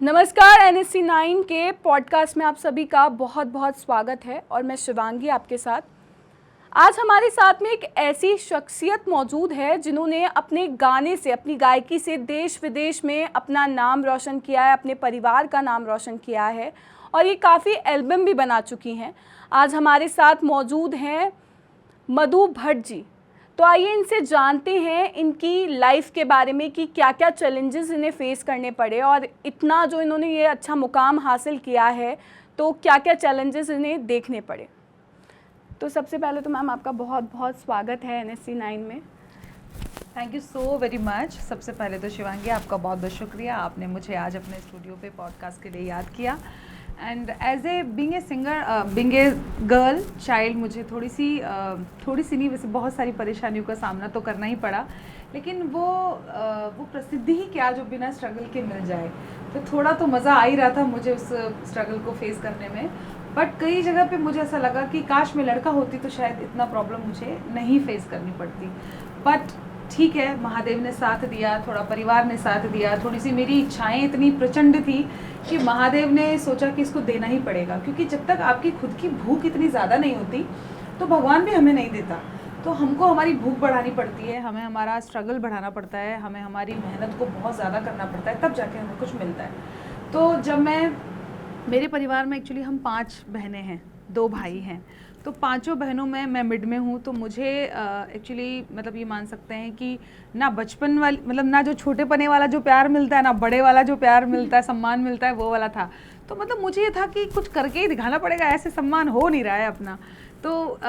नमस्कार, NSC 9 के podcast में आप सभी का बहुत बहुत स्वागत है और मैं शिवांगी आपके साथ। आज हमारे साथ में एक ऐसी शख्सियत मौजूद है जिन्होंने अपने गाने से, अपनी गायकी से देश विदेश में अपना नाम रोशन किया है, अपने परिवार का नाम रोशन किया है और ये काफ़ी एल्बम भी बना चुकी हैं। आज हमारे साथ मौजूद हैं मधु भट्ट जी। तो आइए इनसे जानते हैं इनकी लाइफ के बारे में कि क्या क्या चैलेंजेस इन्हें फेस करने पड़े और इतना जो इन्होंने ये अच्छा मुकाम हासिल किया है तो क्या क्या चैलेंजेस इन्हें देखने पड़े। तो सबसे पहले तो मैम आपका बहुत बहुत स्वागत है NSC 9 में। Thank you so very much. सबसे पहले तो शिवांगी आपका बहुत बहुत शुक्रिया, आपने मुझे आज अपने स्टूडियो पे पॉडकास्ट के लिए याद किया। And as a being a singer, being a girl child, मुझे थोड़ी सी नहीं वैसे बहुत सारी परेशानियों का सामना तो करना ही पड़ा, लेकिन वो प्रसिद्धि ही क्या जो बिना स्ट्रगल के मिल जाए। तो थोड़ा तो मज़ा आ ही रहा था मुझे उस स्ट्रगल को फेस करने में, बट कई जगह पे मुझे ऐसा लगा कि काश मैं लड़का होती तो शायद इतना प्रॉब्लम मुझे नहीं फेस करनी पड़ती। बट ठीक है, महादेव ने साथ दिया, थोड़ा परिवार ने साथ दिया, थोड़ी सी मेरी इच्छाएं इतनी प्रचंड थी कि महादेव ने सोचा कि इसको देना ही पड़ेगा, क्योंकि जब तक आपकी खुद की भूख इतनी ज़्यादा नहीं होती तो भगवान भी हमें नहीं देता। तो हमको हमारी भूख बढ़ानी पड़ती है, हमें हमारा स्ट्रगल बढ़ाना पड़ता है, हमें हमारी मेहनत को बहुत ज़्यादा करना पड़ता है, तब जाके हमें कुछ मिलता है। तो जब मेरे परिवार में एक्चुअली हम 5 बहनें हैं, 2 भाई हैं, तो 5 बहनों में मैं मिड में हूँ। तो मुझे एक्चुअली मतलब ये मान सकते हैं कि ना बचपन वाली मतलब ना जो छोटे पने वाला जो प्यार मिलता है, ना बड़े वाला जो प्यार मिलता है, सम्मान मिलता है, वो वाला था। तो मतलब मुझे ये था कि कुछ करके ही दिखाना पड़ेगा, ऐसे सम्मान हो नहीं रहा है अपना। तो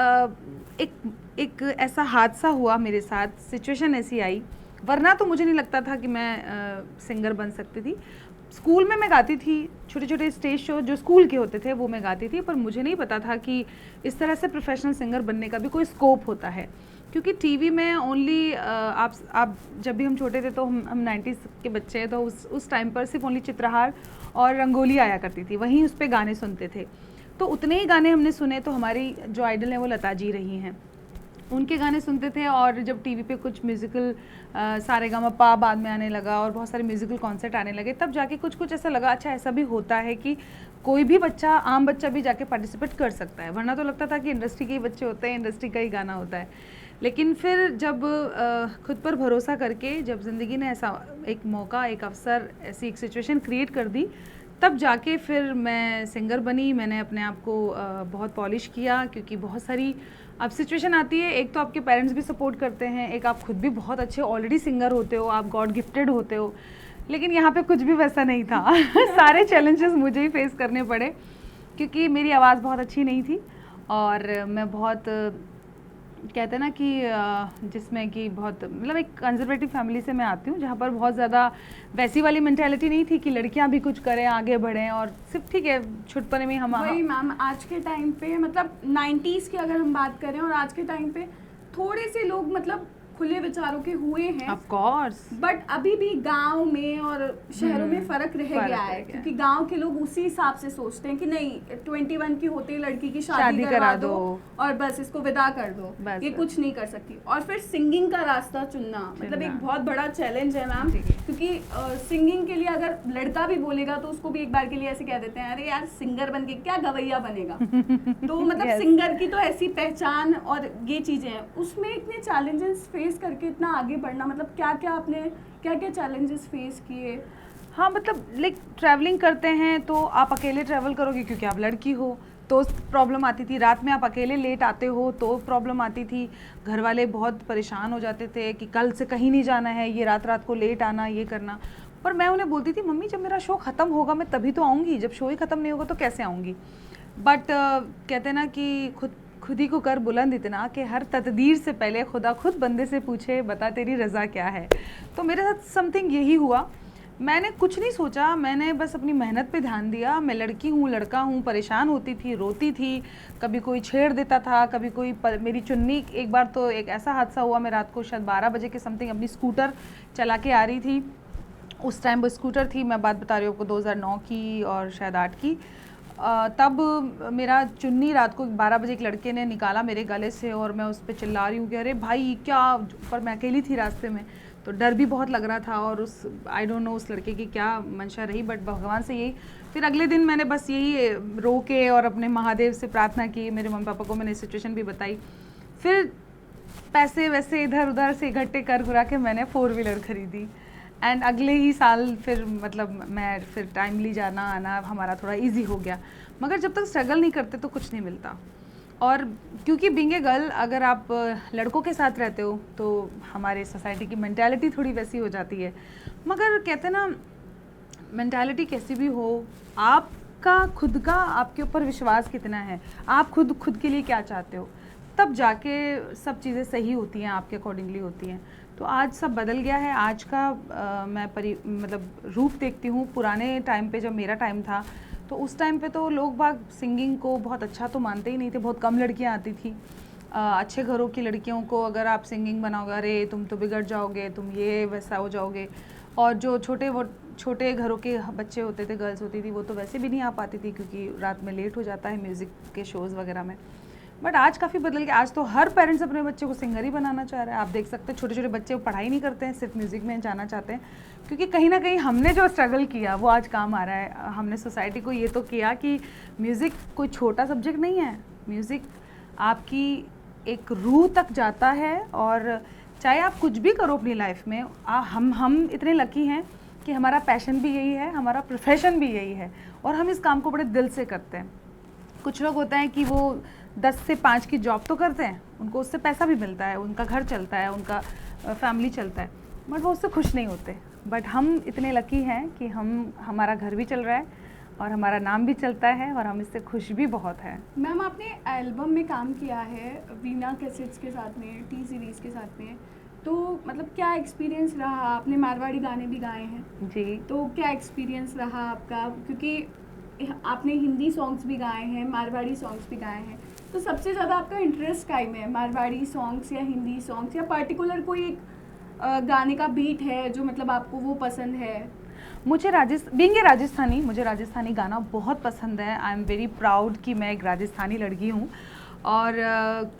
एक ऐसा हादसा हुआ मेरे साथ, सिचुएशन ऐसी आई, वरना तो मुझे नहीं लगता था कि मैं सिंगर बन सकती थी। स्कूल में मैं गाती थी, छोटे छोटे स्टेज शो जो स्कूल के होते थे वो मैं गाती थी, पर मुझे नहीं पता था कि इस तरह से प्रोफेशनल सिंगर बनने का भी कोई स्कोप होता है। क्योंकि टीवी में ओनली आप जब भी हम छोटे थे तो हम 90s के बच्चे हैं, तो उस टाइम पर सिर्फ ओनली चित्रहार और रंगोली आया करती थी, वहीं उस पर गाने सुनते थे। तो उतने ही गाने हमने सुने। तो हमारी जो आइडल हैं वो लता जी रही हैं, उनके गाने सुनते थे। और जब टीवी पे कुछ म्यूज़िकल सारेगामापा बाद में आने लगा और बहुत सारे म्यूज़िकल कॉन्सर्ट आने लगे, तब जाके कुछ ऐसा लगा, अच्छा ऐसा भी होता है कि कोई भी बच्चा, आम बच्चा भी जाके पार्टिसिपेट कर सकता है। वरना तो लगता था कि इंडस्ट्री के ही बच्चे होते हैं, इंडस्ट्री का ही गाना होता है। लेकिन फिर जब खुद पर भरोसा करके जब ज़िंदगी ने ऐसा एक मौका, एक अवसर, ऐसी एक सिचुएशन क्रिएट कर दी, तब जाके फिर मैं सिंगर बनी। मैंने अपने आप को बहुत पॉलिश किया, क्योंकि बहुत सारी अब सिचुएशन आती है, एक तो आपके पेरेंट्स भी सपोर्ट करते हैं, एक आप खुद भी बहुत अच्छे ऑलरेडी सिंगर होते हो, आप गॉड गिफ्टेड होते हो। लेकिन यहाँ पे कुछ भी वैसा नहीं था सारे चैलेंजेस मुझे ही फेस करने पड़े, क्योंकि मेरी आवाज़ बहुत अच्छी नहीं थी और मैं बहुत कहते हैं ना कि जिसमें कि बहुत मतलब एक कंजर्वेटिव फैमिली से मैं आती हूँ, जहाँ पर बहुत ज़्यादा वैसी वाली मेंटालिटी नहीं थी कि लड़कियाँ भी कुछ करें, आगे बढ़ें, और सिर्फ ठीक है छुटपने में हम। वही मैम, आज के टाइम पे मतलब 90s की अगर हम बात करें और आज के टाइम पे थोड़े से लोग मतलब खुले विचारों के हुए हैं, ऑफ कोर्स, बट अभी भी गांव में और शहरों में फर्क रह गया है, क्योंकि गांव के लोग उसी हिसाब से सोचते हैं कि नहीं 21 की होते ही लड़की की शादी करा दो और बस इसको विदा कर दो, ये कुछ नहीं कर सकती। और फिर सिंगिंग का रास्ता चुनना मतलब एक बहुत बड़ा चैलेंज है मैम, क्योंकि सिंगिंग के लिए अगर लड़का भी बोलेगा तो उसको भी एक बार के लिए ऐसे कह देते हैं, अरे यार सिंगर बन के क्या गवैया बनेगा तो मतलब सिंगर की तो ऐसी पहचान और ये चीजें हैं, उसमें इतने चैलेंजेस फेस करके इतना आगे बढ़ना, मतलब क्या क्या चैलेंजेस फेस किए। हाँ, मतलब लाइक ट्रैवलिंग करते हैं तो आप अकेले ट्रैवल करोगे क्योंकि आप लड़की हो तो प्रॉब्लम आती थी, रात में आप अकेले लेट आते हो तो प्रॉब्लम आती थी, घर वाले बहुत परेशान हो जाते थे कि कल से कहीं नहीं जाना है, ये रात को लेट आना, ये करना। पर मैं उन्हें बोलती थी, मम्मी जब मेरा शो ख़त्म होगा मैं तभी तो आऊँगी, जब शो ही ख़त्म नहीं होगा तो कैसे आऊँगी। बट कहते हैं ना कि खुद ही को कर बुलंद इतना कि हर तकदीर से पहले खुदा खुद बंदे से पूछे, बता तेरी रज़ा क्या है। तो मेरे साथ समथिंग यही हुआ। मैंने कुछ नहीं सोचा, मैंने बस अपनी मेहनत पे ध्यान दिया। मैं लड़की हूँ, लड़का हूँ, परेशान होती थी, रोती थी, कभी कोई छेड़ देता था, कभी कोई मेरी चुन्नी। एक बार तो एक ऐसा हादसा हुआ, मैं रात को शायद 12 बजे के समथिंग अपनी स्कूटर चला के आ रही थी। उस टाइम वो स्कूटर थी, मैं बात बता रही हूँ आपको 2009 की और शायद 8 की। तब मेरा चुन्नी रात को 12 बजे एक लड़के ने निकाला मेरे गले से और मैं उस पर चिल्ला रही हूँ कि अरे भाई क्या, पर मैं अकेली थी रास्ते में, तो डर भी बहुत लग रहा था। और उस आई डोंट नो उस लड़के की क्या मंशा रही, बट भगवान से यही, फिर अगले दिन मैंने बस यही रो के और अपने महादेव से प्रार्थना की। मेरे मम्मी पापा को मैंने सिचुएशन भी बताई। फिर पैसे वैसे इधर उधर से इकट्ठे कर घुरा के मैंने 4 व्हीलर खरीदी। एंड अगले ही साल फिर मतलब मैं फिर टाइमली जाना आना हमारा थोड़ा इजी हो गया। मगर जब तक स्ट्रगल नहीं करते तो कुछ नहीं मिलता। और क्योंकि बीइंग ए गर्ल, अगर आप लड़कों के साथ रहते हो तो हमारे सोसाइटी की मेंटालिटी थोड़ी वैसी हो जाती है। मगर कहते हैं ना, मेंटालिटी कैसी भी हो, आपका खुद का आपके ऊपर विश्वास कितना है, आप खुद के लिए क्या चाहते हो, तब जाके सब चीज़ें सही होती हैं, आपके अकॉर्डिंगली होती हैं। तो आज सब बदल गया है। आज का मैं मतलब रूप देखती हूँ। पुराने टाइम पे जब मेरा टाइम था तो उस टाइम पे तो लोग बाग सिंगिंग को बहुत अच्छा तो मानते ही नहीं थे, बहुत कम लड़कियाँ आती थी। अच्छे घरों की लड़कियों को अगर आप सिंगिंग बनाओगे, अरे तुम तो बिगड़ जाओगे, तुम ये वैसा हो जाओगे। और जो छोटे घरों के बच्चे होते थे, गर्ल्स होती थी, वो तो वैसे भी नहीं आ पाती थी क्योंकि रात में लेट हो जाता है म्यूज़िक के शोज़ वगैरह में। बट आज काफ़ी बदल गया। आज तो हर पेरेंट्स अपने बच्चे को सिंगर ही बनाना चाह रहे हैं। आप देख सकते हैं छोटे छोटे बच्चे पढ़ाई नहीं करते हैं, सिर्फ म्यूज़िक में जाना चाहते हैं, क्योंकि कहीं ना कहीं हमने जो स्ट्रगल किया वो आज काम आ रहा है। हमने सोसाइटी को ये तो किया कि म्यूज़िक कोई छोटा सब्जेक्ट नहीं है। म्यूज़िक आपकी एक रूह तक जाता है। और चाहे आप कुछ भी करो अपनी लाइफ में, हम इतने लकी हैं कि हमारा पैशन भी यही है, हमारा प्रोफेशन भी यही है, और हम इस काम को बड़े दिल से करते हैं। कुछ लोग होते हैं कि वो 10 से 5 की जॉब तो करते हैं, उनको उससे पैसा भी मिलता है, उनका घर चलता है, उनका फैमिली चलता है, बट वो उससे खुश नहीं होते। बट हम इतने लकी हैं कि हमारा घर भी चल रहा है और हमारा नाम भी चलता है और हम इससे खुश भी बहुत हैं। मैम, आपने एल्बम में काम किया है वीणा कैसेट्स के साथ में, टी सीरीज़ के साथ में, तो मतलब क्या एक्सपीरियंस रहा? आपने मारवाड़ी गाने भी गाए हैं जी, तो क्या एक्सपीरियंस रहा आपका? क्योंकि आपने हिंदी सॉन्ग्स भी गाए हैं, मारवाड़ी सॉन्ग्स भी गाए हैं, तो सबसे ज़्यादा आपका इंटरेस्ट काई में है, मारवाड़ी सॉन्ग्स या हिंदी सॉन्ग्स, या पर्टिकुलर कोई एक गाने का बीट है जो मतलब आपको वो पसंद है? मुझे राजस्थानी, मुझे राजस्थानी गाना बहुत पसंद है। आई एम वेरी प्राउड कि मैं एक राजस्थानी लड़की हूँ। और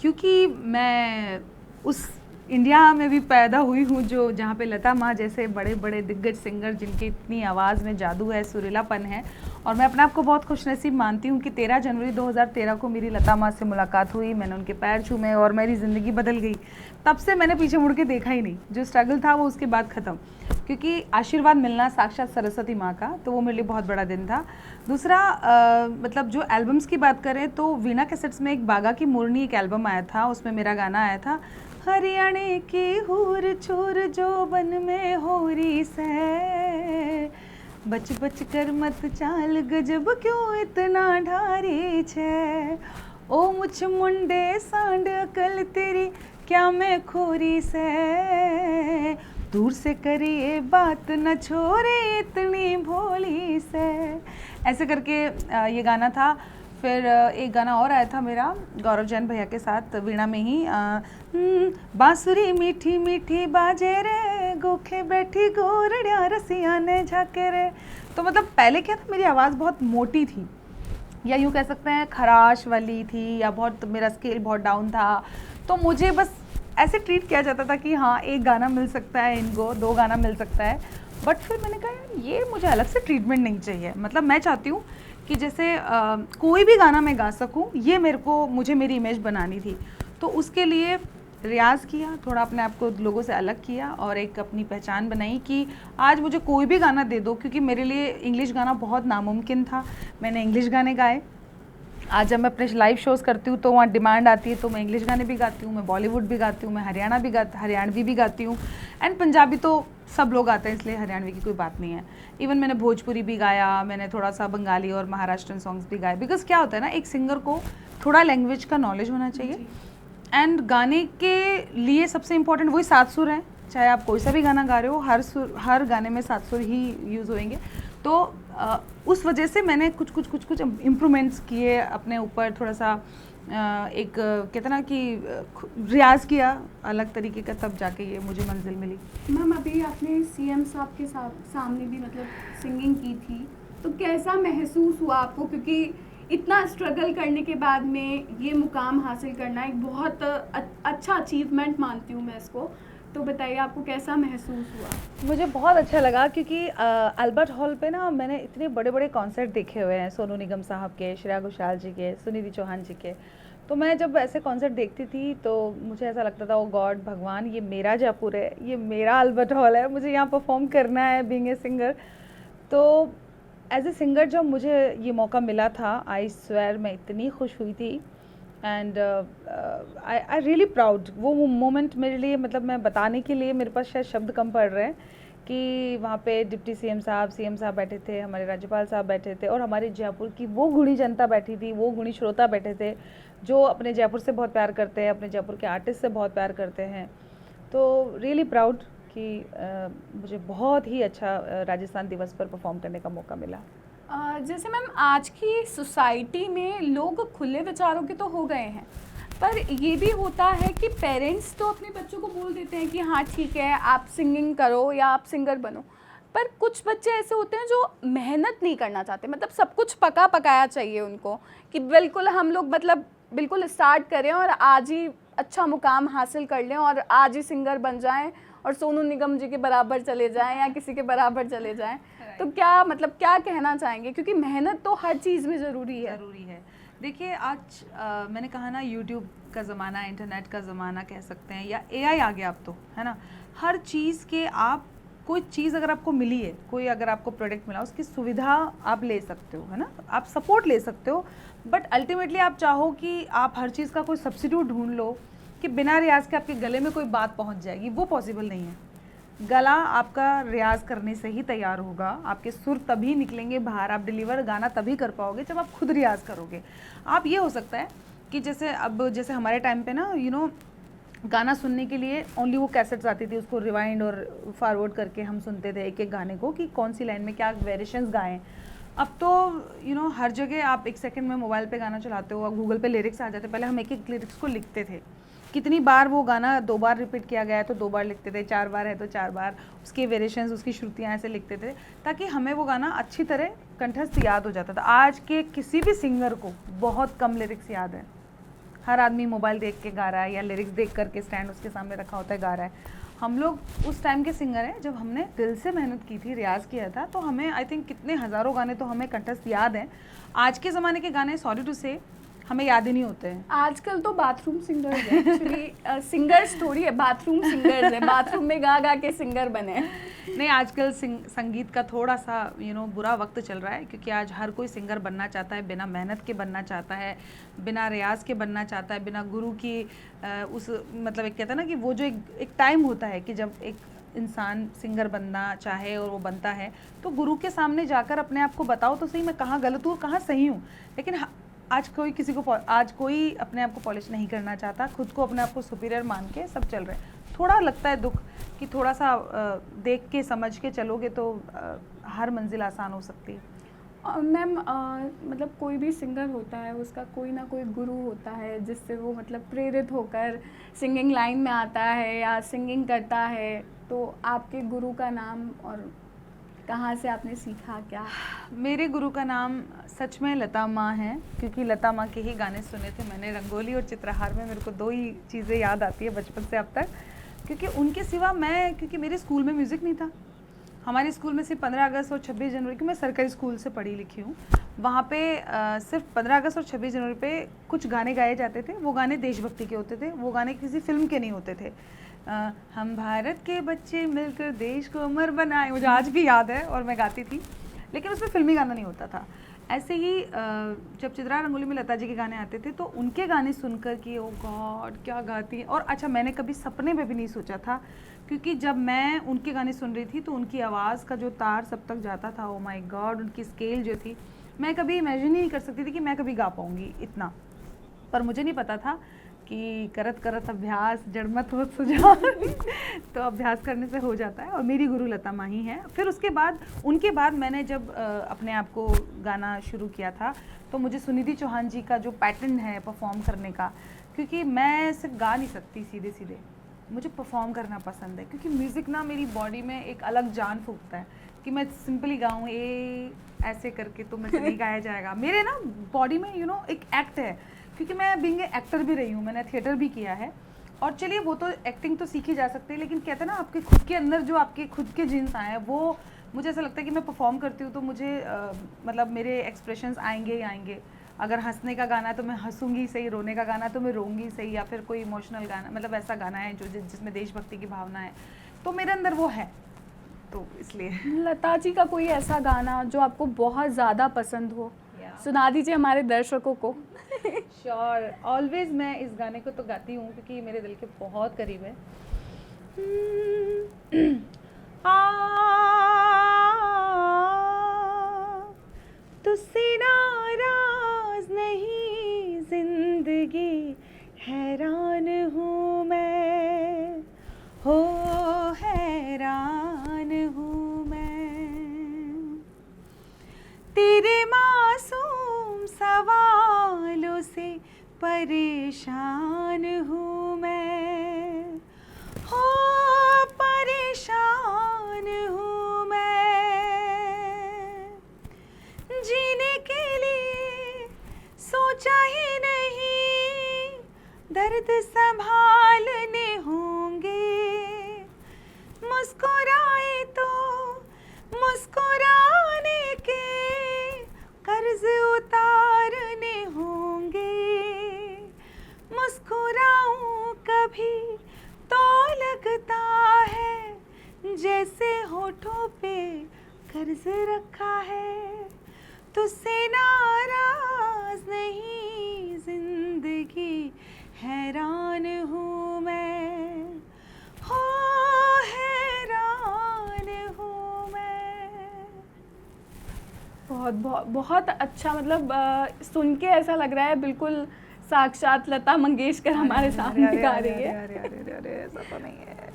क्योंकि मैं उस इंडिया में भी पैदा हुई हूँ जो जहाँ पे लता माँ जैसे बड़े बड़े दिग्गज सिंगर, जिनकी इतनी आवाज़ में जादू है, सुरीलापन है। और मैं अपने आप को बहुत खुशनसीब मानती हूँ कि 13 जनवरी 2013 को मेरी लता माँ से मुलाकात हुई, मैंने उनके पैर छूए और मेरी ज़िंदगी बदल गई। तब से मैंने पीछे मुड़ के देखा ही नहीं। जो स्ट्रगल था वो उसके बाद ख़त्म, क्योंकि आशीर्वाद मिलना साक्षात सरस्वती माँ का, तो वो मेरे लिए बहुत बड़ा दिन था। दूसरा मतलब जो एल्बम्स की बात करें तो वीणा कैसेट्स में एक बागा की मोरनी एक एल्बम आया था, उसमें मेरा गाना आया था, हरियाणे की हूर छोर जो बन में हो री से, बच बच कर मत चाल गजब क्यों इतना ढारी छे, ओ मुझ मुंडे सांड अकल तेरी क्या मैं खोरी से, दूर से करिए बात न छोड़े इतनी भोली से। ऐसे करके ये गाना था। फिर एक गाना और आया था मेरा गौरव जैन भैया के साथ वीणा में ही, बांसुरी मीठी मीठी बाजे रे, गोखे बैठी गोरड़िया रसिया ने झाके रे। तो मतलब पहले क्या था, मेरी आवाज़ बहुत मोटी थी, या यूँ कह सकते हैं खराश वाली थी, या बहुत मेरा स्केल बहुत डाउन था। तो मुझे बस ऐसे ट्रीट किया जाता था कि हाँ एक गाना मिल सकता है इनको, 2 गाना मिल सकता है। बट फिर मैंने कहा यार ये मुझे अलग से ट्रीटमेंट नहीं चाहिए। मतलब मैं चाहती हूँ कि जैसे कोई भी गाना मैं गा सकूँ, ये मुझे मेरी इमेज बनानी थी। तो उसके लिए रियाज़ किया, थोड़ा अपने आप को लोगों से अलग किया और एक अपनी पहचान बनाई कि आज मुझे कोई भी गाना दे दो, क्योंकि मेरे लिए इंग्लिश गाना बहुत नामुमकिन था। मैंने इंग्लिश गाने गाए। आज जब मैं अपने लाइव शोज़ करती हूँ तो वहाँ डिमांड आती है, तो मैं इंग्लिश गाने भी गाती हूँ, मैं बॉलीवुड भी गाती हूँ, मैं हरियाणवी भी गाती हूँ, एंड पंजाबी तो सब लोग आते हैं, इसलिए हरियाणवी की कोई बात नहीं है। इवन मैंने भोजपुरी भी गाया, मैंने थोड़ा सा बंगाली और महाराष्ट्रन सॉन्ग्स भी गाए। बिकॉज क्या होता है ना, एक सिंगर को थोड़ा लैंग्वेज का नॉलेज होना चाहिए। एंड गाने के लिए सबसे इम्पोर्टेंट वही 7 सुर हैं। चाहे आप कोई सा भी गाना गा रहे हो, हर गाने में 7 सुर ही यूज़ होंगे। तो उस वजह से मैंने कुछ इम्प्रूवमेंट्स किए अपने ऊपर, थोड़ा सा एक कहते ना कि रियाज़ किया अलग तरीके का, तब जाके ये मुझे मंजिल मिली। मैम, अभी आपने सीएम साहब के सामने भी मतलब सिंगिंग की थी, तो कैसा महसूस हुआ आपको, क्योंकि इतना स्ट्रगल करने के बाद में ये मुकाम हासिल करना एक बहुत अच्छा अचीवमेंट मानती हूँ मैं इसको। तो बताइए आपको कैसा महसूस हुआ? मुझे बहुत अच्छा लगा क्योंकि अल्बर्ट हॉल पे ना मैंने इतने बड़े बड़े कॉन्सर्ट देखे हुए हैं, सोनू निगम साहब के, श्रेया घोषाल जी के, सुनिधि चौहान जी के। तो मैं जब ऐसे कॉन्सर्ट देखती थी तो मुझे ऐसा लगता था, ओ गॉड भगवान, ये मेरा जयपुर है, ये मेरा अल्बर्ट हॉल है, मुझे यहाँ परफॉर्म करना है बीइंग ए सिंगर। तो एज ए सिंगर जब मुझे ये मौका मिला था, आई स्वेयर मैं इतनी खुश हुई थी एंड आई रियली प्राउड। वो मोमेंट मेरे लिए, मतलब मैं बताने के लिए मेरे पास शायद शब्द कम पड़ रहे हैं कि वहाँ पे डिप्टी सीएम साहब बैठे थे, हमारे राज्यपाल साहब बैठे थे और हमारे जयपुर की वो गुणी जनता बैठी थी, वो गुणी श्रोता बैठे थे जो अपने जयपुर से बहुत प्यार करते हैं, अपने जयपुर के आर्टिस्ट से बहुत प्यार करते हैं। तो रियली प्राउड कि मुझे बहुत ही अच्छा राजस्थान दिवस पर परफॉर्म करने का मौका मिला। जैसे मैम आज की सोसाइटी में लोग खुले विचारों के तो हो गए हैं, पर ये भी होता है कि पेरेंट्स तो अपने बच्चों को बोल देते हैं कि हाँ ठीक है आप सिंगिंग करो या आप सिंगर बनो, पर कुछ बच्चे ऐसे होते हैं जो मेहनत नहीं करना चाहते, मतलब सब कुछ पका पकाया चाहिए उनको कि बिल्कुल हम लोग मतलब बिल्कुल स्टार्ट करें और आज ही अच्छा मुकाम हासिल कर लें और आज ही सिंगर बन जाएं और सोनू निगम जी के बराबर चले जाएं या किसी के बराबर चले जाएं। तो क्या मतलब क्या कहना चाहेंगे, क्योंकि मेहनत तो हर चीज़ में ज़रूरी है। देखिए आज मैंने कहा ना, यूट्यूब का ज़माना, इंटरनेट का ज़माना कह सकते हैं, या एआई आ गया अब तो, है ना। हर चीज़ के आप कोई चीज़ अगर आपको मिली है, कोई अगर आपको प्रोडक्ट मिला, उसकी सुविधा आप ले सकते हो, है ना, आप सपोर्ट ले सकते हो। बट अल्टीमेटली आप चाहो कि आप हर चीज़ का कोई सब्सिट्यूट ढूंढ लो कि बिना रियाज के आपके गले में कोई बात पहुंच जाएगी, वो पॉसिबल नहीं है। गला आपका रियाज करने से ही तैयार होगा, आपके सुर तभी निकलेंगे बाहर, आप डिलीवर गाना तभी कर पाओगे जब आप खुद रियाज करोगे। आप ये हो सकता है कि जैसे हमारे टाइम पे ना गाना सुनने के लिए ओनली वो कैसेट्स आती थी, उसको रिवाइंड और फॉरवर्ड करके हम सुनते थे एक एक गाने को कि कौन सी लाइन में क्या वेरिएशंस गाएं। अब तो हर जगह आप एक सेकंड में मोबाइल पे गाना चलाते हो, गूगल पे लिरिक्स आ जाते। पहले हम एक एक लिरिक्स को लिखते थे, कितनी बार वो गाना 2 बार रिपीट किया गया है तो 2 बार लिखते थे, 4 बार है तो 4 बार, उसके वेरिएशंस, उसकी श्रुतियाँ ऐसे लिखते थे ताकि हमें वो गाना अच्छी तरह कंठस्थ याद हो जाता था। आज के किसी भी सिंगर को बहुत कम लिरिक्स याद है, हर आदमी मोबाइल देख के गा रहा है या लिरिक्स देख करके स्टैंड उसके सामने रखा होता है गा रहा है। हम लोग उस टाइम के सिंगर हैं जब हमने दिल से मेहनत की थी, रियाज़ किया था, तो हमें आई थिंक कितने हज़ारों गाने तो हमें कंठस्थ याद हैं। आज के ज़माने के गाने सॉरी टू से हमें याद ही नहीं होते हैं। आजकल तो बाथरूम सिंगर्स हैं, एक्चुअली सिंगर्स थोड़ी है, बाथरूम सिंगर्स है, बाथरूम में गा गा के सिंगर बने। नहीं, आजकल संगीत का थोड़ा सा बुरा वक्त चल रहा है, क्योंकि आज हर कोई सिंगर बनना चाहता है, बिना मेहनत के बनना चाहता है, बिना रियाज के बनना चाहता है, बिना गुरु की उस मतलब एक कहता है ना कि वो जो एक टाइम होता है कि जब एक इंसान सिंगर बनना चाहे और वो बनता है तो गुरु के सामने जाकर अपने आप को बताओ तो सही मैं कहाँ गलत हूँ और कहाँ सही हूँ। लेकिन आज कोई अपने आप को पॉलिश नहीं करना चाहता, खुद को अपने आप को सुपीरियर मान के सब चल रहे हैं। थोड़ा लगता है दुख कि थोड़ा सा देख के समझ के चलोगे तो हर मंजिल आसान हो सकती है। मैम मतलब कोई भी सिंगर होता है उसका कोई ना कोई गुरु होता है जिससे वो मतलब प्रेरित होकर सिंगिंग लाइन में आता है या सिंगिंग करता है। तो आपके गुरु का नाम और कहाँ से आपने सीखा क्या? मेरे गुरु का नाम सच में लता माँ है, क्योंकि लता माँ के ही गाने सुने थे मैंने। रंगोली और चित्रहार में मेरे को 2 ही चीज़ें याद आती है बचपन से अब तक, क्योंकि उनके सिवा क्योंकि मेरे स्कूल में म्यूज़िक नहीं था। हमारे स्कूल में सिर्फ 15 अगस्त और 26 जनवरी की, मैं सरकारी स्कूल से पढ़ी लिखी हूँ, वहाँ पे सिर्फ 15 अगस्त और 26 जनवरी पे कुछ गाने गाए जाते थे। वो गाने देशभक्ति के होते थे, वो गाने किसी फिल्म के नहीं होते थे। हम भारत के बच्चे मिलकर देश को अमर बनाए, मुझे आज भी याद है और मैं गाती थी, लेकिन उसमें फिल्मी गाना नहीं होता था। ऐसे ही जब चित्रा रंगोली में लता जी के गाने आते थे तो उनके गाने सुनकर कि ओ गॉड क्या गाती है। और अच्छा, मैंने कभी सपने में भी नहीं सोचा था, क्योंकि जब मैं उनके गाने सुन रही थी तो उनकी आवाज़ का जो तार सब तक जाता था, ओ माय गॉड, उनकी स्केल जो थी, मैं कभी इमेजिन ही नहीं कर सकती थी कि मैं कभी गा पाऊँगी इतना। पर मुझे नहीं पता था कि करत करत अभ्यास जड़मत हो सुझाव तो अभ्यास करने से हो जाता है। और मेरी गुरु लता माँ ही है। फिर उनके बाद मैंने जब अपने आप को गाना शुरू किया था तो मुझे सुनिधि चौहान जी का जो पैटर्न है परफॉर्म करने का, क्योंकि मैं सिर्फ गा नहीं सकती सीधे सीधे, मुझे परफॉर्म करना पसंद है, क्योंकि म्यूज़िक ना मेरी बॉडी में एक अलग जान फूंकता है। कि मैं सिंपली गाऊँ ए ऐसे करके तो मेरे से नहीं गाया जाएगा। मेरे ना बॉडी में एक एक्ट है, क्योंकि मैं बीइंग एक्टर भी रही हूँ, मैंने थिएटर भी किया है। और चलिए वो तो एक्टिंग तो सीखी जा सकती है, लेकिन कहते हैं ना आपके खुद के अंदर जो आपके खुद के जीन्स आए हैं, वो मुझे ऐसा लगता है कि मैं परफॉर्म करती हूँ तो मुझे मतलब मेरे एक्सप्रेशंस आएंगे ही आएंगे। अगर हंसने का गाना है तो मैं हंसूंगी सही, रोने का गाना है तो मैं रोऊंगी सही, या फिर कोई इमोशनल गाना, मतलब ऐसा गाना है जो जिसमें देशभक्ति की भावना है, तो मेरे अंदर वो है, तो इसलिए। लता जी का कोई ऐसा गाना जो आपको बहुत ज़्यादा पसंद हो, सुना दीजिए हमारे दर्शकों को। श्योर, ऑलवेज मैं इस गाने को तो गाती हूँ क्योंकि मेरे दिल के बहुत करीब है। तुझसे नाराज नहीं जिंदगी, हैरान हूँ मैं, हो हैरान हूँ मैं, तेरे मासूम सवालों से परेशान हूँ मैं, हो परेशान हूँ मैं, जीने के लिए सोचा ही नहीं, दर्द संभालने होंगे, मुस्कुराए तो मुस्कुराने के कर्ज उतारने होंगे, मुस्कुराऊं कभी तो लगता है जैसे होठों पे कर्ज रखा है, तुझसे नाराज नहीं जिंदगी, हैरान हूँ मैं, हो हैरान हूँ मैं। बहुत बहुत अच्छा, मतलब सुन के ऐसा लग रहा है बिल्कुल साक्षात लता मंगेशकर हमारे सामने गा रही है। अरे ऐसा तो नहीं है।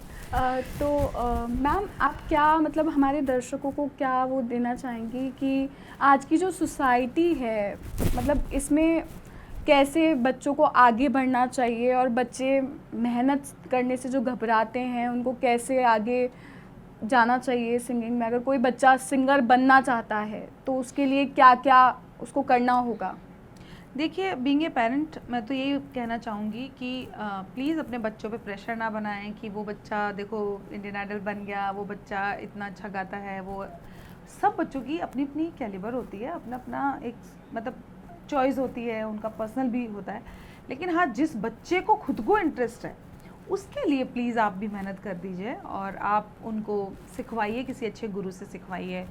तो मैम आप क्या, मतलब हमारे दर्शकों को क्या वो देना चाहेंगी कि आज की जो सोसाइटी है, मतलब इसमें कैसे बच्चों को आगे बढ़ना चाहिए, और बच्चे मेहनत करने से जो घबराते हैं उनको कैसे आगे जाना चाहिए सिंगिंग में? अगर कोई बच्चा सिंगर बनना चाहता है तो उसके लिए क्या क्या उसको करना होगा? देखिए, बीइंग ए पेरेंट मैं तो यही कहना चाहूँगी कि प्लीज़ अपने बच्चों पे प्रेशर ना बनाएं कि वो बच्चा देखो इंडियन आइडल बन गया, वो बच्चा इतना अच्छा गाता है। वो सब बच्चों की अपनी अपनी कैलिबर होती है, अपना अपना एक मतलब चॉइस होती है, उनका पर्सनल भी होता है। लेकिन हाँ, जिस बच्चे को खुद को इंटरेस्ट है उसके लिए प्लीज़ आप भी मेहनत कर दीजिए और आप उनको सिखवाइए, किसी अच्छे गुरु से सिखवाइए,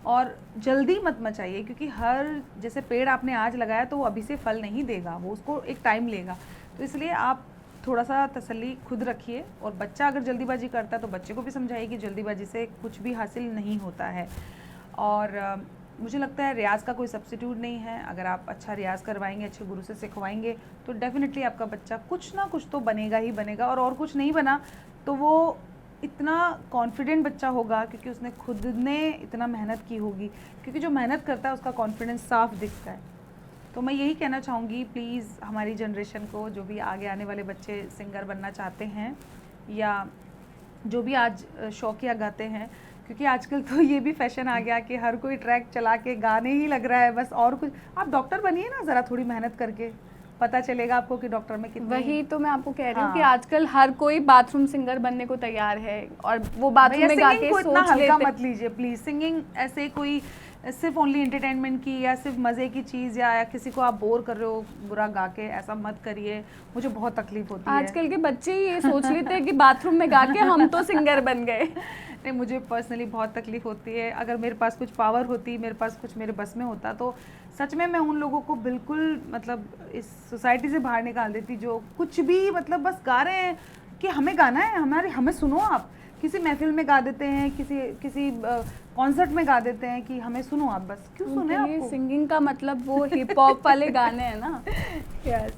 और जल्दी मत मचाइए, क्योंकि हर जैसे पेड़ आपने आज लगाया तो वो अभी से फल नहीं देगा, वो उसको एक टाइम लेगा। तो इसलिए आप थोड़ा सा तसल्ली खुद रखिए, और बच्चा अगर जल्दीबाजी करता है तो बच्चे को भी समझाइए कि जल्दीबाजी से कुछ भी हासिल नहीं होता है। और मुझे लगता है रियाज़ का कोई सब्स्टिट्यूट नहीं है। अगर आप अच्छा रियाज़ करवाएंगे, अच्छे गुरु से सिखवाएंगे, तो डेफिनेटली आपका बच्चा कुछ ना कुछ तो बनेगा ही बनेगा। और कुछ नहीं बना तो वो इतना कॉन्फिडेंट बच्चा होगा क्योंकि उसने खुद ने इतना मेहनत की होगी, क्योंकि जो मेहनत करता है उसका कॉन्फिडेंस साफ दिखता है। तो मैं यही कहना चाहूँगी, प्लीज़ हमारी जनरेशन को, जो भी आगे आने वाले बच्चे सिंगर बनना चाहते हैं या जो भी आज शौकिया गाते हैं, क्योंकि आजकल तो ये भी फैशन आ गया कि हर कोई ट्रैक चला के गाने ही लग रहा है बस, और कुछ। आप डॉक्टर बनिए ना, ज़रा थोड़ी मेहनत करके, पता चलेगा आपको कि डॉक्टर में कितनी। वही तो मैं आपको कह रही हूँ कि हाँ। आजकल हर कोई बाथरूम सिंगर बनने को तैयार है, और वो बाथरूम में गा के इतना सोच हल्का लेते। मत लीजिए प्लीज़। सिंगिंग ऐसे कोई सिर्फ ओनली एंटरटेनमेंट की या सिर्फ मज़े की चीज़, या किसी को आप बोर कर रहे हो बुरा गा के, ऐसा मत करिए। मुझे बहुत तकलीफ होती है। आजकल के बच्चे ही ये सोच लेते हैं कि बाथरूम में गा के हम तो सिंगर बन गए। नहीं, मुझे पर्सनली बहुत तकलीफ होती है। अगर मेरे पास कुछ पावर होती, मेरे पास कुछ मेरे बस में होता, तो सच में मैं उन लोगों को बिल्कुल मतलब इस सोसाइटी से बाहर निकाल देती जो कुछ भी मतलब बस गा रहे हैं कि हमें गाना है, हमें सुनो। आप किसी महफिल में गा देते हैं, किसी कॉन्सर्ट में गा देते हैं कि हमें सुनो आप, बस क्यों सुने आपको? सिंगिंग का मतलब वो हिप हॉप वाले गाने हैं ना।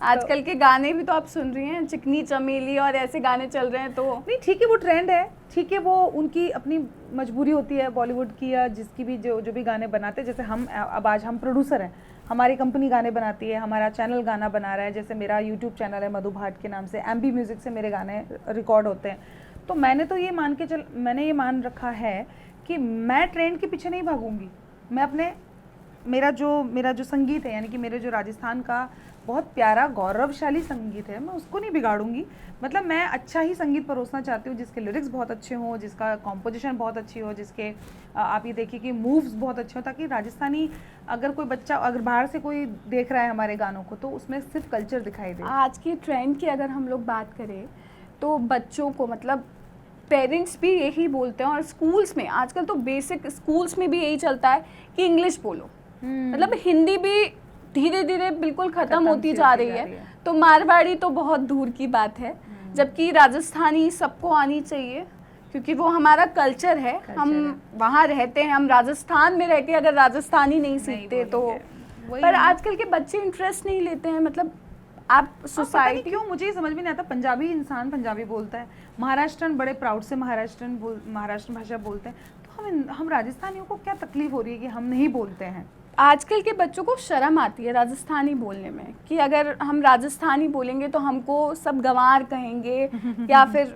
आजकल के गाने भी तो आप सुन रही हैं, चिकनी चमेली और ऐसे गाने चल रहे हैं। तो नहीं, ठीक है, वो ट्रेंड है, ठीक है, वो उनकी अपनी मजबूरी होती है बॉलीवुड की या जिसकी भी, जो भी गाने बनाते हैं। जैसे अब आज हम प्रोड्यूसर हैं, हमारी कंपनी गाने बनाती है, हमारा चैनल गाना बना रहा है। जैसे मेरा यूट्यूब चैनल है मधु भाट के नाम से, MB म्यूज़िक से मेरे गाने रिकॉर्ड होते हैं। तो मैंने ये मान रखा है कि मैं ट्रेंड के पीछे नहीं भागूंगी, मैं अपने मेरा जो संगीत है, यानी कि मेरे जो राजस्थान का बहुत प्यारा गौरवशाली संगीत है, मैं उसको नहीं बिगाड़ूंगी। मतलब मैं अच्छा ही संगीत परोसना चाहती हूँ जिसके लिरिक्स बहुत अच्छे हों, जिसका कॉम्पोजिशन बहुत अच्छी हो, जिसके आप ये देखिए कि मूव्स बहुत अच्छे हों, ताकि राजस्थानी अगर कोई बच्चा अगर बाहर से कोई देख रहा है हमारे गानों को तो उसमें सिर्फ कल्चर दिखाई दे। आज की ट्रेंड की अगर हम लोग बात करें तो बच्चों को मतलब पेरेंट्स भी यही बोलते हैं, और स्कूल्स में आजकल तो बेसिक स्कूल्स में भी यही चलता है कि इंग्लिश बोलो। मतलब हिंदी भी धीरे धीरे बिल्कुल खत्म होती जा रही है, तो मारवाड़ी तो बहुत दूर की बात है, जबकि राजस्थानी सबको आनी चाहिए क्योंकि वो हमारा कल्चर है। हम वहाँ रहते हैं, हम राजस्थान में रह के अगर राजस्थानी नहीं सीखते तो। पर आजकल के बच्चे इंटरेस्ट नहीं लेते हैं। मतलब आप सोसाइटी क्यों, मुझे ये समझ में नहीं आता। पंजाबी इंसान पंजाबी बोलता है, महाराष्ट्रन बड़े प्राउड से महाराष्ट्र भाषा बोलते हैं, तो हम राजस्थानियों को क्या तकलीफ हो रही है कि हम नहीं बोलते हैं? आजकल के बच्चों को शर्म आती है राजस्थानी बोलने में, कि अगर हम राजस्थानी बोलेंगे तो हमको सब गंवार कहेंगे या फिर।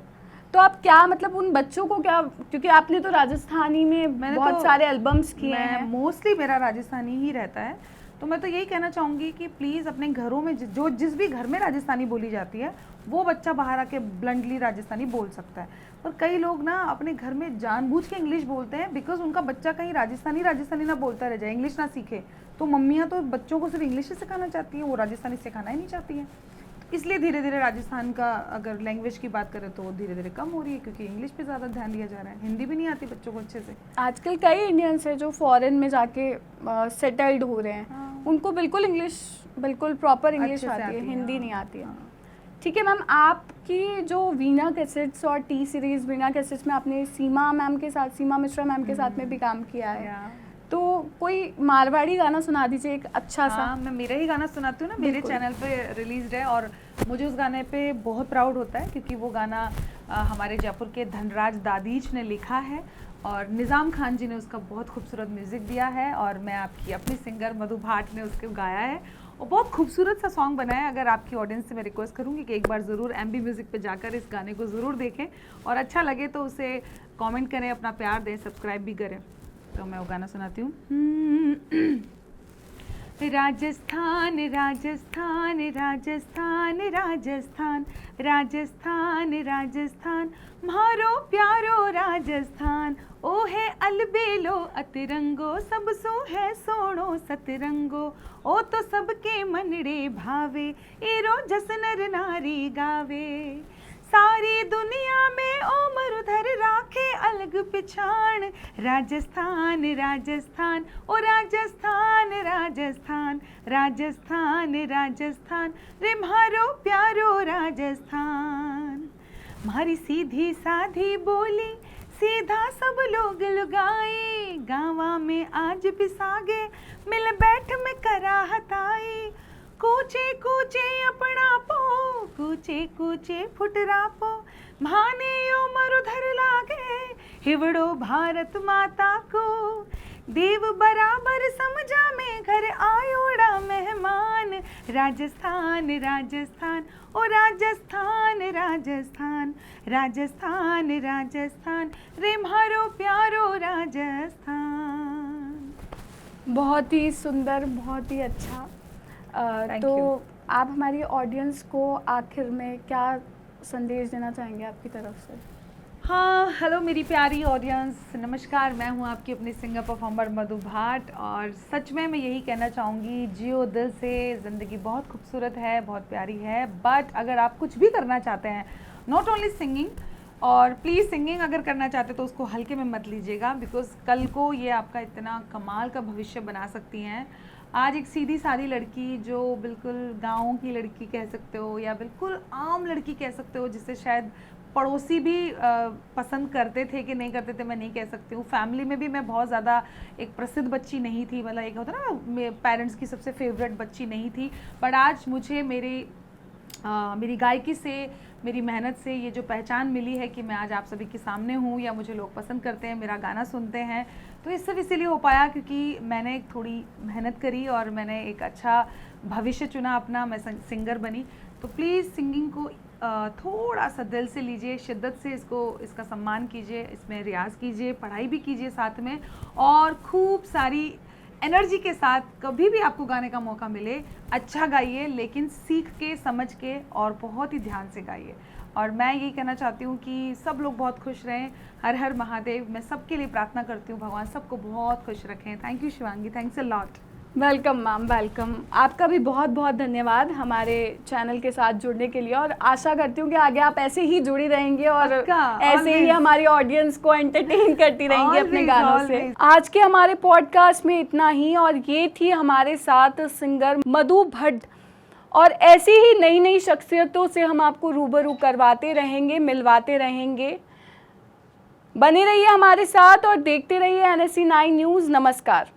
तो आप क्या मतलब उन बच्चों को क्या, क्योंकि आपने तो राजस्थानी में बहुत सारे एल्बम्स किए हैं, मोस्टली मेरा राजस्थानी ही रहता है, तो मैं तो यही कहना चाहूँगी कि प्लीज़ अपने घरों में जिस भी घर में राजस्थानी बोली जाती है वो बच्चा बाहर आके ब्लंटली राजस्थानी बोल सकता है। पर कई लोग ना अपने घर में जानबूझ के इंग्लिश बोलते हैं बिकॉज उनका बच्चा कहीं राजस्थानी ना बोलता रह जाए, इंग्लिश ना सीखे। तो मम्मियाँ तो बच्चों को सिर्फ इंग्लिश ही सिखाना चाहती हैं, वो राजस्थानी सिखाना ही नहीं चाहती हैं। इसलिए धीरे धीरे राजस्थान का अगर लैंग्वेज की बात करें तो धीरे धीरे कम हो रही है, क्योंकि इंग्लिश पे ज़्यादा ध्यान दिया जा रहा है, हिंदी भी नहीं आती बच्चों को अच्छे से। आजकल कई इंडियंस हैं जो फॉरेन में जाके सेटल्ड हो रहे हैं, उनको बिल्कुल इंग्लिश बिल्कुल प्रॉपर इंग्लिश आती है, हिंदी नहीं आती है। ठीक है मैम, आपकी जो वीणा कैसेट्स और टी सीरीज़ वीणा कैसेट्स में आपने सीमा मिश्रा मैम के साथ में भी काम किया है, तो कोई मारवाड़ी गाना सुना दीजिए एक अच्छा सा। मैं मेरा ही गाना सुनाती हूँ ना, मेरे चैनल पे रिलीज है और मुझे उस गाने पे बहुत प्राउड होता है, क्योंकि वो गाना हमारे जयपुर के धनराज दादीज ने लिखा है और निज़ाम खान जी ने उसका बहुत खूबसूरत म्यूज़िक दिया है, और मैं आपकी अपनी सिंगर मधु भाट ने उसको गाया है और बहुत खूबसूरत सा सॉन्ग बना है। अगर आपकी ऑडियंस से मैं रिक्वेस्ट करूँगी कि एक बार ज़रूर MB म्यूज़िक पे जाकर इस गाने को ज़रूर देखें, और अच्छा लगे तो उसे कमेंट करें, अपना प्यार दें, सब्सक्राइब भी करें। तो मैं वो गाना सुनाती हूँ। राजस्थान राजस्थान राजस्थान राजस्थान राजस्थान राजस्थान म्हारो प्यारो राजस्थान, ओ है अलबेलो अतिरंगो सब सो है सोनो सतरंगो, ओ तो सबके मनड़े भावे एरो जस नर नारी गावे, सारी दुनिया में ओ मरुधर राखे अलग पिछाण, राजस्थान राजस्थान ओ राजस्थान राजस्थान राजस्थान राजस्थान रे म्हारो प्यारो राजस्थान। म्हारी सीधी साधी बोली सीधा सब लोग लुगाई, गाँव में आज पिसागे मिल बैठ में करा हताई, कूचे कूचे अपना पो कूचे कूचे फुटरा पो, भाने ओ मरुधर लागे हिवड़ो भारत माता को, देव बराबर समझा में घर आयोड़ा मेहमान, राजस्थान राजस्थान ओ राजस्थान राजस्थान राजस्थान राजस्थान रे म्हारो प्यारो राजस्थान। बहुत ही सुंदर, बहुत ही अच्छा। तो आप हमारी ऑडियंस को आखिर में क्या संदेश देना चाहेंगे आपकी तरफ से? हाँ, हेलो मेरी प्यारी ऑडियंस, नमस्कार। मैं हूँ आपकी अपनी सिंगर परफॉर्मर मधु भाट, और सच में मैं यही कहना चाहूँगी, जियो दिल से। ज़िंदगी बहुत खूबसूरत है, बहुत प्यारी है, बट अगर आप कुछ भी करना चाहते हैं, नॉट ओनली सिंगिंग, और प्लीज़ सिंगिंग अगर करना चाहते हैं तो उसको हल्के में मत लीजिएगा, बिकॉज कल को ये आपका इतना कमाल का भविष्य बना सकती हैं। आज एक सीधी सादी लड़की, जो बिल्कुल गाँव की लड़की कह सकते हो या बिल्कुल आम लड़की कह सकते हो, जिससे शायद पड़ोसी भी पसंद करते थे कि नहीं करते थे, मैं नहीं कह सकती हूँ। फैमिली में भी मैं बहुत ज़्यादा एक प्रसिद्ध बच्ची नहीं थी, मतलब एक होता ना पेरेंट्स की सबसे फेवरेट बच्ची नहीं थी, बट आज मुझे मेरी गायकी से, मेरी मेहनत से ये जो पहचान मिली है कि मैं आज आप सभी के सामने हूँ, या मुझे लोग पसंद करते हैं, मेरा गाना सुनते हैं, तो ये सिर्फ इसीलिए हो पाया क्योंकि मैंने थोड़ी मेहनत करी और मैंने एक अच्छा भविष्य चुना अपना, मैं सिंगर बनी। तो प्लीज़ सिंगिंग को थोड़ा सा दिल से लीजिए, शिद्दत से इसका सम्मान कीजिए, इसमें रियाज़ कीजिए, पढ़ाई भी कीजिए साथ में, और खूब सारी एनर्जी के साथ कभी भी आपको गाने का मौका मिले अच्छा गाइए, लेकिन सीख के, समझ के और बहुत ही ध्यान से गाइए। और मैं यही कहना चाहती हूँ कि सब लोग बहुत खुश रहें। हर हर महादेव। मैं सबके लिए प्रार्थना करती हूँ, भगवान सबको बहुत खुश रखें। Thank you Shivangi, thanks a lot. Welcome ma'am, welcome. आपका भी बहुत बहुत धन्यवाद हमारे चैनल के साथ जुड़ने के लिए, और आशा करती हूँ कि आगे आप ऐसे ही जुड़ी रहेंगे और ऐसे ही हमारी ऑडियंस को एंटरटेन करती रहेंगी अपने गानों से। आज के हमारे पॉडकास्ट में इतना ही, और ये थी हमारे साथ सिंगर मधु भट्ट, और ऐसी ही नई नई शख्सियतों से हम आपको रूबरू करवाते रहेंगे, मिलवाते रहेंगे। बने रहिए हमारे साथ और देखते रहिए NSE 9 न्यूज़। नमस्कार।